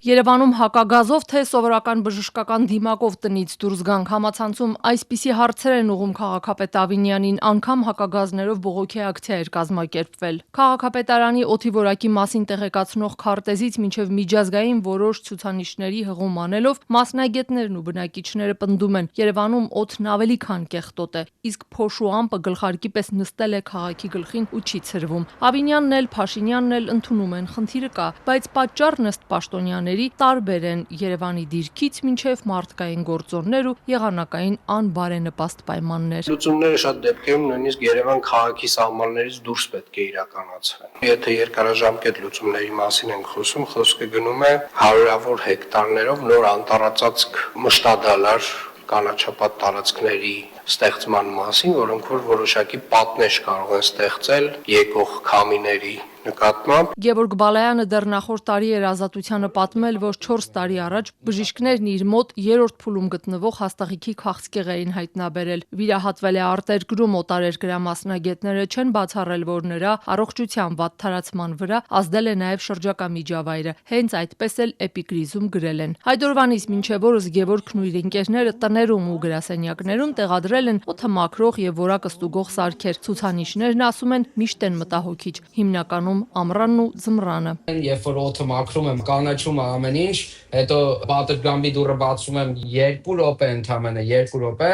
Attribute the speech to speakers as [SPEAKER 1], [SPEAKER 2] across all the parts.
[SPEAKER 1] Երևանում հակագազով թե սովորական բժշկական դիմակով տնից դուրս գանք համացանցում այսպիսի հարցեր են ուղում քաղաքապետ Ավինյանին, անգամ հակագազներով բողոքի ակցիա էր կազմակերպվել։ Քաղաքապետարանի օդի որակի մասին տեղեկացնող քարտեզից մինչև միջազգային որոշ ցուցանիշների հղում անելով մասնագետներն ու բնակիչները պնդում են, Երևանում օդն ավելի քան կեղտոտ է, իսկ փոշու ամպը գլխարկի պես նստել է քաղաքի գլխին ու չի ցրվում։ Ավինյանն էլ, Փաշինյանն էլ ընդունում են, խնդիրը կա, բայց պատճառն ըստ պաշտոնյաների տարբեր են Երևանի դիրքից մինչև մարդկային գործոններ ու եղանակային անբարենպաստ պայմաններ։
[SPEAKER 2] Լուծումները շատ դեպքերում նույնիսկ Երևան քաղաքի սահմաններից դուրս պետք է իրականացվեն։ Եթե երկարաժամկետ լուծումների մասին ենք խոսում, խոսքը գնում է հարյուրավոր հեկտարներով նոր անտառածածկ մշտադալար կանաչապատ տարածքների ստեղծման մասին, որոնք որ որոշակի պատնեշ կարող են ստեղծել եկող քամիների նկատմամբ։
[SPEAKER 1] Գևորգ Բալայանը դեռ նախորդ տարի էր Ազատությանը պատմել, որ 4 տարի առաջ բժիշկներն իր մոտ 3-րդ փուլում գտնվող հաստաղիքի քաղցկեղ էին հայտնաբերել։ Վիրահատվել է արտերկրում, օտարերկրյա մասնագետները չեն բացառել, որ նրա առողջության վատ թարացման վրա ազդել է նաև շրջակա միջավայրը։ Հենց այդպես էլ էպիկրիզում գրել են։ Այդ օրվանից մինչև օրս Գևորգն ու իր ընկերները տներում ու գրասենյակներում տեղադրել են օդը մաքրող եւ որակը ստուգող սարքեր։ Ցուցանիշներն ասում են միշտ են մտահոգիչ, հիմնականում ամռանն ու ձմռանը։
[SPEAKER 3] Երբ որ օդը մաքրում եմ, կանաչում է ամեն ինչ, հետո պատրգամբի դուռը բացում եմ 2 րոպե ընդամենը 2 րոպե,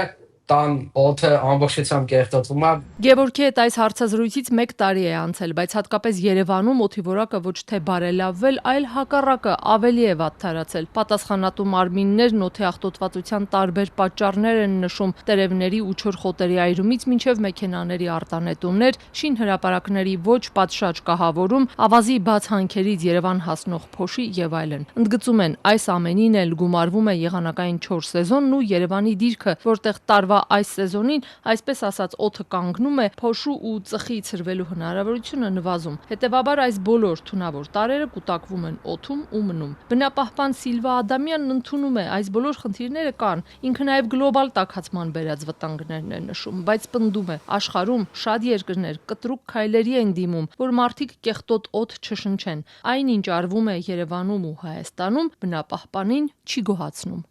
[SPEAKER 3] տան օդը ամբողջությամբ կեղտոտվում է։
[SPEAKER 1] Գևորգի հետ այս հարցազրույցից 1 տարի է անցել, բայց հատկապես Երևանում օդի որակը ոչ թե բարելավվել, այլ հակառակը ավելի է վատ թարացել։ Պատասխանատու մարմիններն օդի աղտոտվածության տարբեր պատճառներ են նշում՝ տերևների ու չոր խոտերի այրումից մինչև մեքենաների արտանետումներ, շինհրապարակների ոչ պատշաճ կահավորում, ավազի բաց հանքերից Երևան հասնող փոշի եւ այլն։ Ընդգծում են, այս ամենին էլ գումարվում է եղանակային 4 սեզոնն ու Երևանի դիրքը, որտեղ տարվա այս սեզոնին, այսպես ասած, օդը կանգնում է, փոշու ու ծխի ցրվելու հնարավորությունը նվազում։ Հետևաբար այս բոլոր թունավոր տարրերը կուտակվում են օդում ու մնում։ Բնապահպան Սիլվա Ադամյանն ընդունում է, այս բոլոր խնդիրները կան։ Ինքը նաև գլոբալ տաքացման բերած վտանգներն է նշում, բայց պնդում է, աշխարհում շատ երկրներ կտրուկ քայլերի են դիմում, որ մարդիկ կեղտոտ օդ չշնչեն։ Այնինչ արվում է Երևանում ու Հայաստանում, բնապահպանին չի գոհացնում։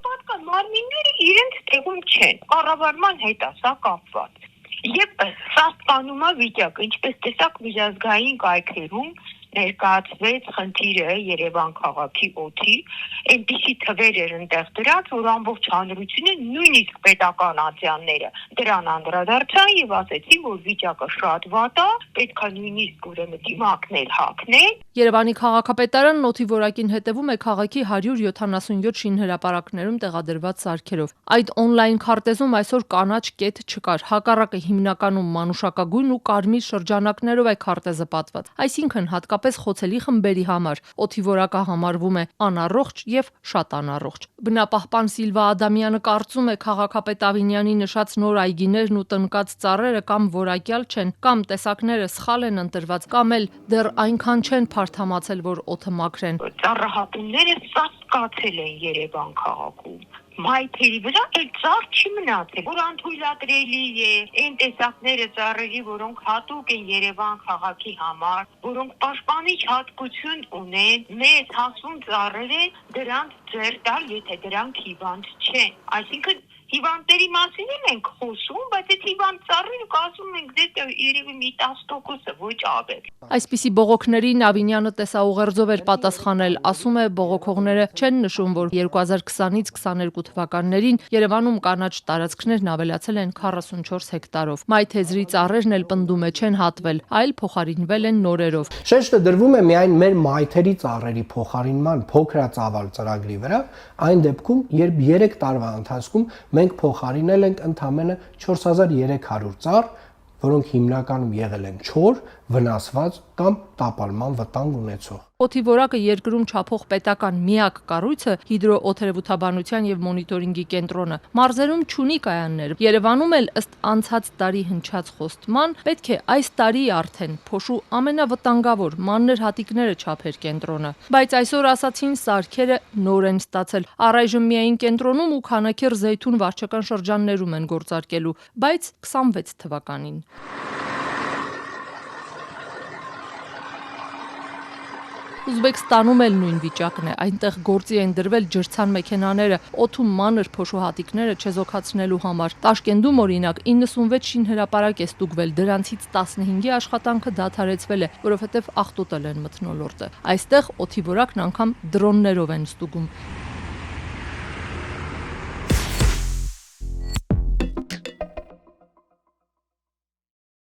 [SPEAKER 4] Մարմինները իրենց տեղում չեն, կառավարման հետ է սա կապված։ Եվ սա ստանում է վիճակը, ինչպես տեսակ միջազգային կայքերում ներկայացվեց խնդիրը Երևան քաղաքի օդի, այնպիսի թվեր էր այնտեղ դրած, որ ամբողջ հանրությունը, նույնիսկ պետական ատյանները դրան անդրադարձան եւ ասեցին, որ վիճակը շատ վատ է, պետք է նույնիսկ ուրեմն դիմակներ հագնել։
[SPEAKER 1] Երևանի քաղաքապետարանն օդի որակին հետևում է քաղաքի 177 շինհրապարակներում տեղադրված սարքերով։ Այդ օնլայն քարտեզում այսօր կանաչ կետ չկար, հակառակը հիմնականում մանուշակագույն ու կարմիր շրջանակներով է քարտեզը պատված։ Այսինքն հատկապես խոցելի խմբերի համար օդի որակը համարվում է անառողջ եւ շատ անառողջ։ Բնապահպան Սիլվա Ադամյանը կարծում է, քաղաքապետ Ավինյանի նշած նոր այգիներն ու տնկած ծառերը կամ որակյալ չեն, կամ տեսակները սխալ են ընտրված, կամ էլ դեռ այնքան չեն փարթամացել, որ օդը մաքրեն։
[SPEAKER 4] Ծառահատումները սաստկացել են Երևան քաղաքում։ Մայթերի վրա էլ ծառ չի մնացել, որ անթույլատրելի է այն տեսակները ծառերի, որոնք հատուկ են Երևան քաղաքի համար, որոնք պաշտպանիչ հատկություն ունեն, մեծ հասուն ծառերը դրանց ձեռ տալ, եթե դրանք հիվանդ չեն։ Այսինքն հիվանդների մասին ենք խոսում, բայց այդ հիվանդ ծառերը կասում ենք դե երևի մի 10%-ը ոչ ավել։
[SPEAKER 1] Այսպիսի բողոքներին Ավինյանը տեսաուղերձով էր պատասխանել, ասում է բողոքողները չեն նշում, որ 2020-ից 22 թվականներին Երևանում կանաչ տարածքներն ավելացել են 44 հեկտարով։ Մայթեզրի ծառերն էլ պնդում է չեն հատվել, այլ փոխարինվել են նորերով։
[SPEAKER 5] Շեշտը դրվում է միայն մեր մայթերի ծառերի փոխարինման փոքրածավալ ծրագրի վրա, այն դեպքում, երբ 3 տարվա ընթացքում մենք փոխարինել ենք ընդամենը 4300 ծառ, որոնք հիմնականում եղել են չոր, վնասված կամ տապալման վտանգ ունեցող։
[SPEAKER 1] Օդի որակը երկրում չափող պետական միակ կառույցը հիդրոօթերևութաբանության եւ մոնիտորինգի կենտրոնը մարզերում չունի կայաններ։ Երևանում էլ ըստ անցած տարի հնչած խոստման պետք է այս տարի արդեն փոշու ամենավտանգավոր մաններ հատիկները չափեր կենտրոնը։ Բայց այսօր ասացին սարքերը նոր են ստացել։ Առայժմ միայն կենտրոնում ու Քանաքեռ Զեյթուն վարչական շրջաններում են գործարկելու, բայց 26 թվականին։ Ուզբեկստանում էլ նույն վիճակն է, այնտեղ գործի են դրվել ջրցան մեքենաները, օդում մանր փոշուհատիկները չեզոքացնելու համար։ Տաշկենտում օրինակ 96 շինհրապարակ է ստուգվել, դրանցից 15-ի աշխատանքը դադարեցվել է, որովհետև աղտոտել են մթնոլորտը։ Այստեղ օդի որակն անգամ դրոններով են ստուգում։